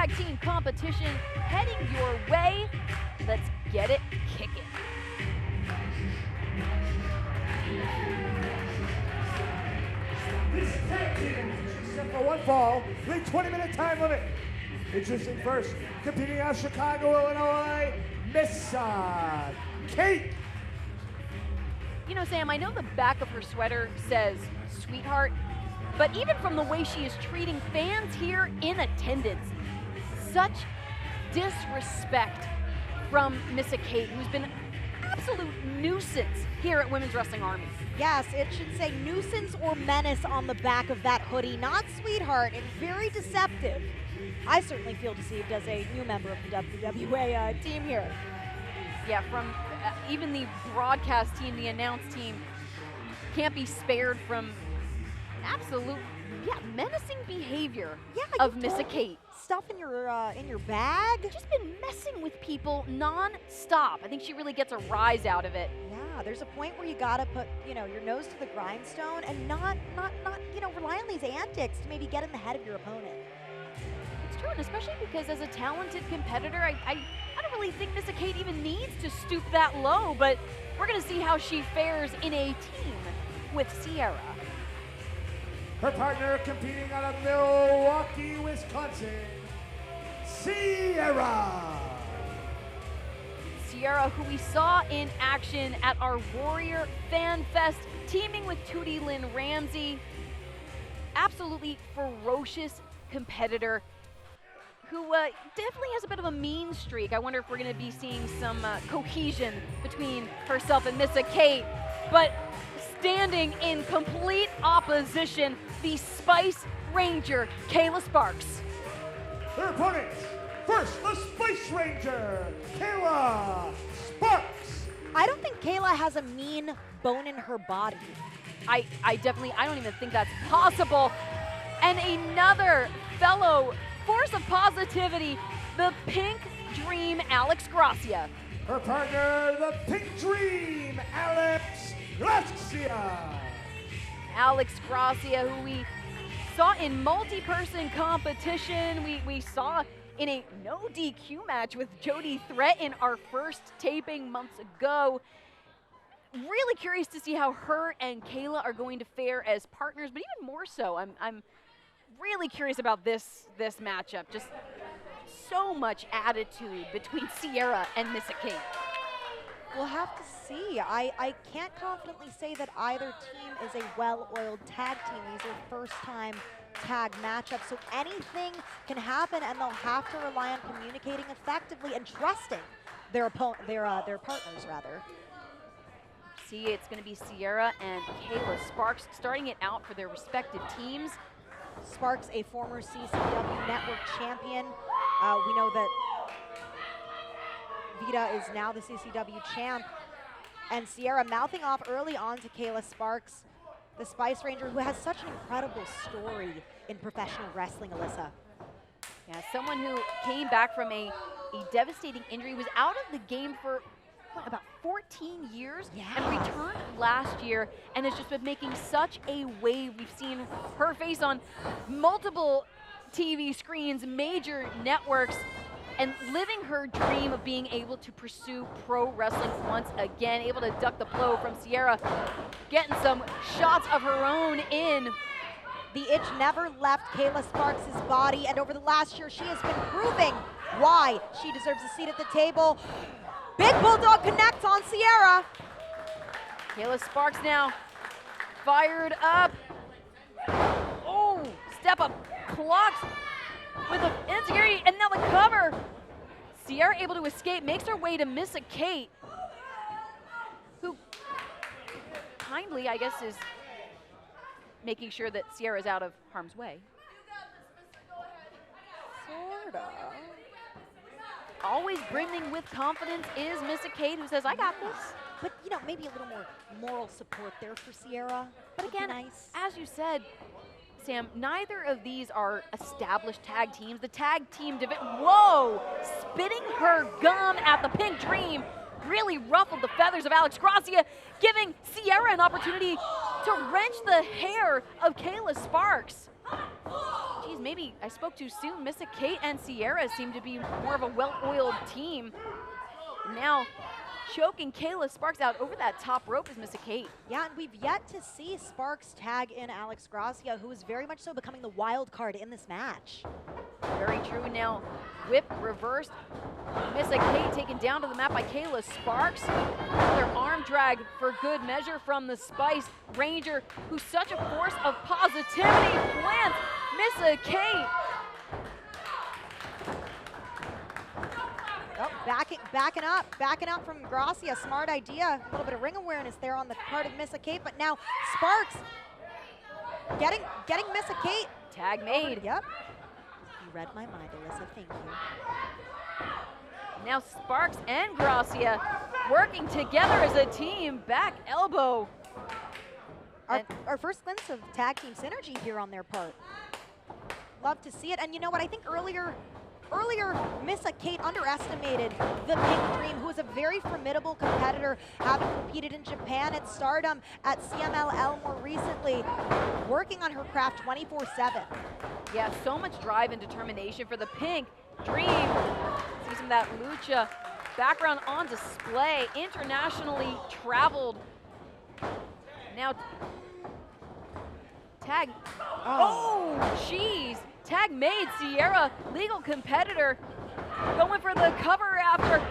tag team competition heading your way. Let's get it kicking. This tag team, except for one fall, the 20-minute time limit. Introducing first, competing out of Chicago, Illinois, Missa Kate. You know, Sam, I know the back of her sweater says sweetheart, but even from the way she is treating fans here in attendance, such disrespect from Missa Kate, who's been an absolute nuisance here at Women's Wrestling Army. Yes, it should say nuisance or menace on the back of that hoodie, not sweetheart, and very deceptive. I certainly feel deceived as a new member of the WWA team here. Yeah, from even the broadcast team, the announce team, can't be spared from absolute, menacing behavior of Missa Kate. Stuff in your bag. Just been messing with people non-stop. I think she really gets a rise out of it. Yeah, there's a point where you gotta put, your nose to the grindstone and not, rely on these antics to maybe get in the head of your opponent. It's true, and especially because as a talented competitor, I don't really think Missa Kate even needs to stoop that low, but we're gonna see how she fares in a team with Sierra. Her partner competing out of Milwaukee, Wisconsin, Sierra. Sierra, who we saw in action at our Warrior Fan Fest, teaming with Tootie Lynn Ramsey. Absolutely ferocious competitor who definitely has a bit of a mean streak. I wonder if we're going to be seeing some cohesion between herself and Missa Kate. But standing in complete opposition, the Spice Ranger, Kayla Sparks. Their opponents, first, the Spice Ranger, Kayla Sparks. I don't think Kayla has a mean bone in her body. I don't even think that's possible. And another fellow force of positivity, the Pink Dream, Alex Gracia. Her partner, the Pink Dream, Alex Gracia. Alex Gracia, who we saw in multi-person competition. We saw in a no DQ match with Jody Threat in our first taping months ago. Really curious to see how her and Kayla are going to fare as partners, but even more so, I'm really curious about this matchup. Just so much attitude between Sierra and Missa Kate. We'll have to see. I can't confidently say that either team is a well-oiled tag team. These are first-time tag matchups, so anything can happen, and they'll have to rely on communicating effectively and trusting their partners, rather. See, it's going to be Sierra and Kayla Sparks starting it out for their respective teams. Sparks, a former CCW Network champion. We know that Vita is now the CCW champ. And Sierra mouthing off early on to Kayla Sparks, the Spice Ranger, who has such an incredible story in professional wrestling, Alyssa. Yeah, someone who came back from a devastating injury, was out of the game for about 14 years and returned last year and has just been making such a wave. We've seen her face on multiple TV screens, major networks, and living her dream of being able to pursue pro wrestling once again, able to duck the blow from Sierra, getting some shots of her own in. The itch never left Kayla Sparks' body, and over the last year, she has been proving why she deserves a seat at the table. Big Bulldog connects on Sierra. Kayla Sparks now fired up. Oh, step up, clocked with an insecurity, and now the cover. Sierra able to escape, makes her way to Missa Kate, who kindly, I guess, is making sure that Sierra's out of harm's way. Sorta. Always brimming with confidence is Missa Kate, who says, I got this. But, maybe a little more moral support there for Sierra. But again, nice. as you said, Sam, neither of these are established tag teams. The tag team whoa! Spitting her gum at the Pink Dream really ruffled the feathers of Alex Gracia, giving Sierra an opportunity to wrench the hair of Kayla Sparks. geez, maybe I spoke too soon. Missa Kate and Sierra seem to be more of a well-oiled team. Now, choking Kayla Sparks out over that top rope is Missa Kate. Yeah, and we've yet to see Sparks tag in Alex Gracia, who is very much so becoming the wild card in this match. Very true. Now, whip reversed. Missa Kate taken down to the mat by Kayla Sparks. Another arm drag for good measure from the Spice Ranger, who's such a force of positivity. Plants Missa Kate. Oh, backing up from Gracia. Smart idea. A little bit of ring awareness there on the part of Missa Kate, but now Sparks getting Missa Kate. Tag made. Yep. You read my mind, Alyssa. Thank you. Now Sparks and Gracia working together as a team. Back elbow. Our first glimpse of tag team synergy here on their part. Love to see it. And you know what? I think earlier Missa Kate underestimated the Pink Dream, who is a very formidable competitor, having competed in Japan at Stardom, at CMLL more recently, working on her craft 24/7. Yeah, so much drive and determination for the Pink Dream. See some of that lucha background on display, internationally traveled. Now, tag. Oh, jeez. Tag made. Sierra, legal competitor, going for the cover after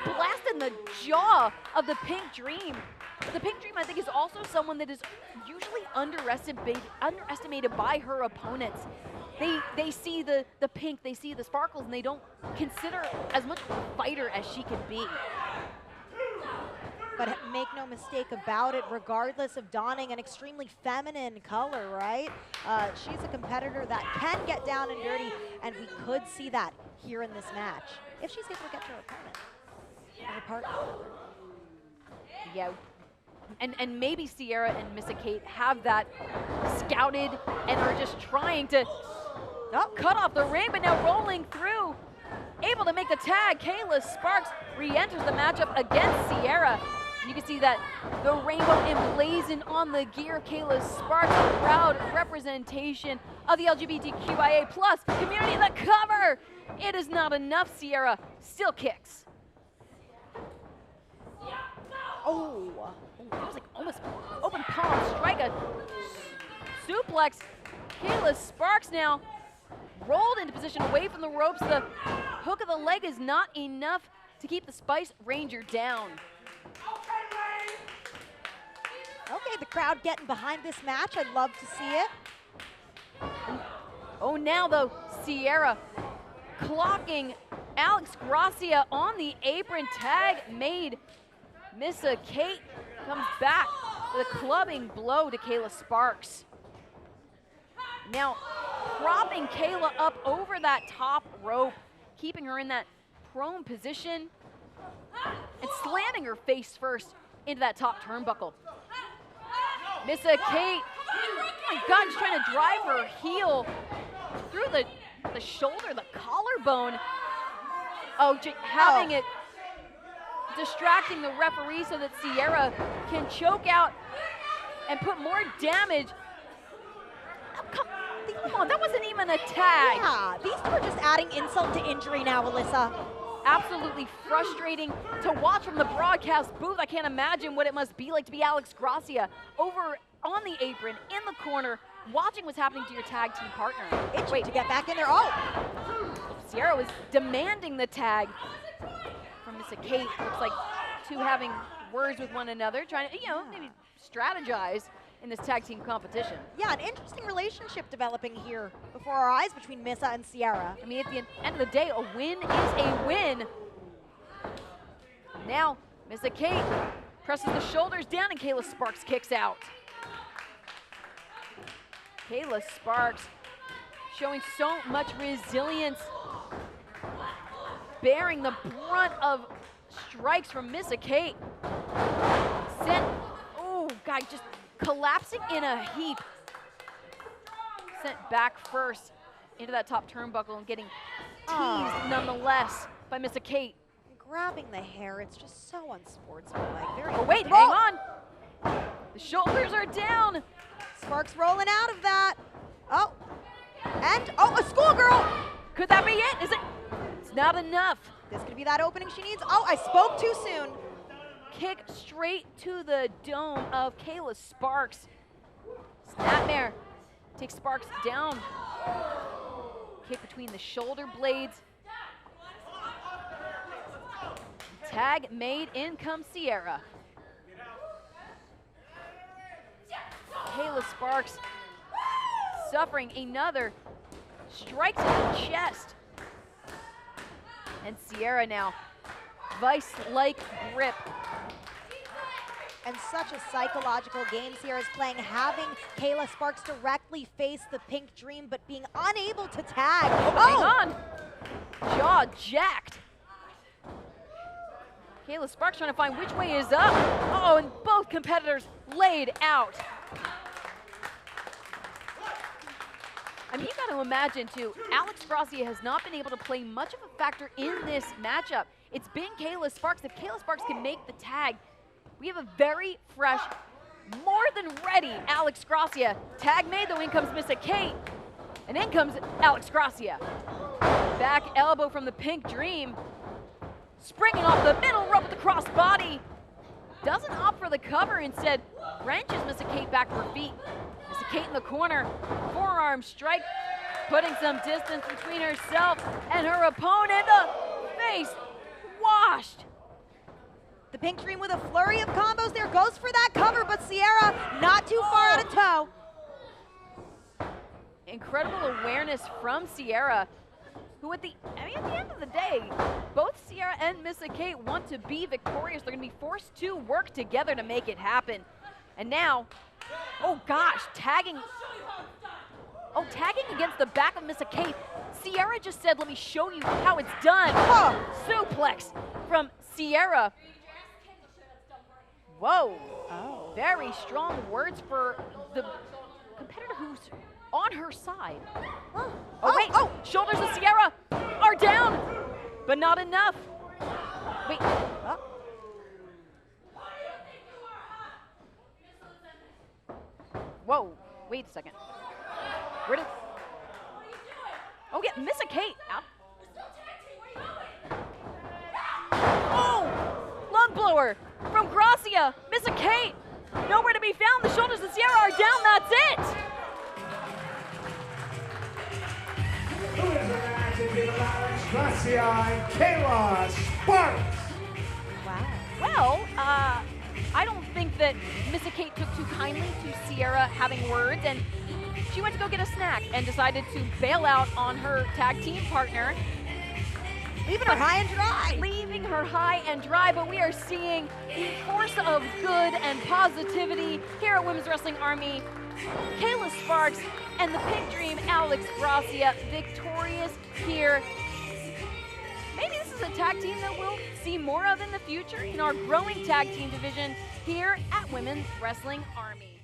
blasting the jaw of the Pink Dream. The Pink Dream, I think, is also someone that is usually underestimated by her opponents. They see the pink, they see the sparkles, and they don't consider as much of a fighter as she can be. But make no mistake about it, regardless of donning an extremely feminine color, right? She's a competitor that can get down and dirty, and we could see that here in this match, if she's able to get to her opponent, or her partner. Yeah, and maybe Sierra and Missa Kate have that scouted and are just trying to cut off the ring, but now rolling through. Able to make the tag, Kayla Sparks re-enters the matchup against Sierra. You can see that the rainbow emblazoned on the gear. Kayla Sparks, proud representation of the LGBTQIA+ community. The cover! It is not enough. Sierra still kicks. Oh, that was like almost open palm strike, a suplex. Kayla Sparks now rolled into position away from the ropes. The hook of the leg is not enough to keep the Spice Ranger down. Okay, the crowd getting behind this match. I'd love to see it. Oh, now though, Sierra clocking Alex Gracia on the apron. Tag made. Missa Kate comes back with a clubbing blow to Kayla Sparks. Now propping Kayla up over that top rope, keeping her in that prone position and slamming her face first into that top turnbuckle. Missa Kate, oh my God, just trying to drive her heel through the shoulder, the collarbone. Oh, having it distracting the referee so that Sierra can choke out and put more damage. Oh, come on, that wasn't even a tag. Yeah, these two are just adding insult to injury now, Alyssa. Absolutely frustrating to watch from the broadcast booth. I can't imagine what it must be like to be Alex Gracia over on the apron in the corner, watching what's happening to your tag team partner. Wait to get back in there. Oh! Sierra was demanding the tag from Missa Kate. Looks like two having words with one another, trying to, maybe strategize in this tag team competition. Yeah, an interesting relationship developing here before our eyes between Missa and Sierra. I mean, at the end of the day, a win is a win. Now, Missa Kate presses the shoulders down and Kayla Sparks kicks out. Kayla Sparks showing so much resilience, bearing the brunt of strikes from Missa Kate. Just collapsing in a heap. Sent back first into that top turnbuckle and getting teased nonetheless by Missa Kate. Grabbing the hair, it's just so unsportsmanlike. Oh wait, hang on. The shoulders are down. Sparks rolling out of that. Oh. And, oh, a schoolgirl! Could that be it? Is it? It's not enough. This could be that opening she needs. Oh, I spoke too soon. Kick straight to the dome of Kayla Sparks. Snapmare takes Sparks down. Kick between the shoulder blades. Tag made, in comes Sierra. Kayla Sparks suffering another strike to the chest. And Sierra now, vice-like grip. And such a psychological game Sierra's playing, having Kayla Sparks directly face the Pink Dream, but being unable to tag. Hang on. Jaw jacked. Kayla Sparks trying to find which way is up. Oh, and both competitors laid out. I mean, you got to imagine, too, Alex Gracia has not been able to play much of a factor in this matchup. It's been Kayla Sparks. If Kayla Sparks can make the tag, we have a very fresh, more than ready Alex Gracia. Tag made, though, in comes Missa Kate, and in comes Alex Gracia. Back elbow from the Pink Dream. Springing off the middle rope with the crossbody. Doesn't opt for the cover, instead wrenches Missa Kate back to her feet. Missa Kate in the corner, forearm strike, putting some distance between herself and her opponent. Face washed. The Pink Dream with a flurry of combos there, goes for that cover, but Sierra not too far out of toe. Incredible awareness from Sierra, who at the end of the day, both Sierra and Missa Kate want to be victorious. They're going to be forced to work together to make it happen. And now, oh gosh, tagging against the back of Missa Kate. Sierra just said, let me show you how it's done. Oh, suplex from Sierra. Whoa, very strong words for the competitor who's on her side. Shoulders of Sierra are down, but not enough. Wait. Whoa, wait a second. Where did... Oh yeah, Missa Kate out. Oh, lung blower from Gracia. Missa Kate, nowhere to be found. The shoulders of Sierra are down, that's it. Who is the match in Alex Gracia and Kayla Sparks? Wow. Well, I don't think that Missa Kate took too kindly to Sierra having words, and she went to go get a snack and decided to bail out on her tag team partner. Leaving her high and dry. Leaving her high and dry, but we are seeing the force of good and positivity here at Women's Wrestling Army. Kayla Sparks and the Pink Dream, Alex Gracia, victorious here. Maybe this is a tag team that we'll see more of in the future in our growing tag team division here at Women's Wrestling Army.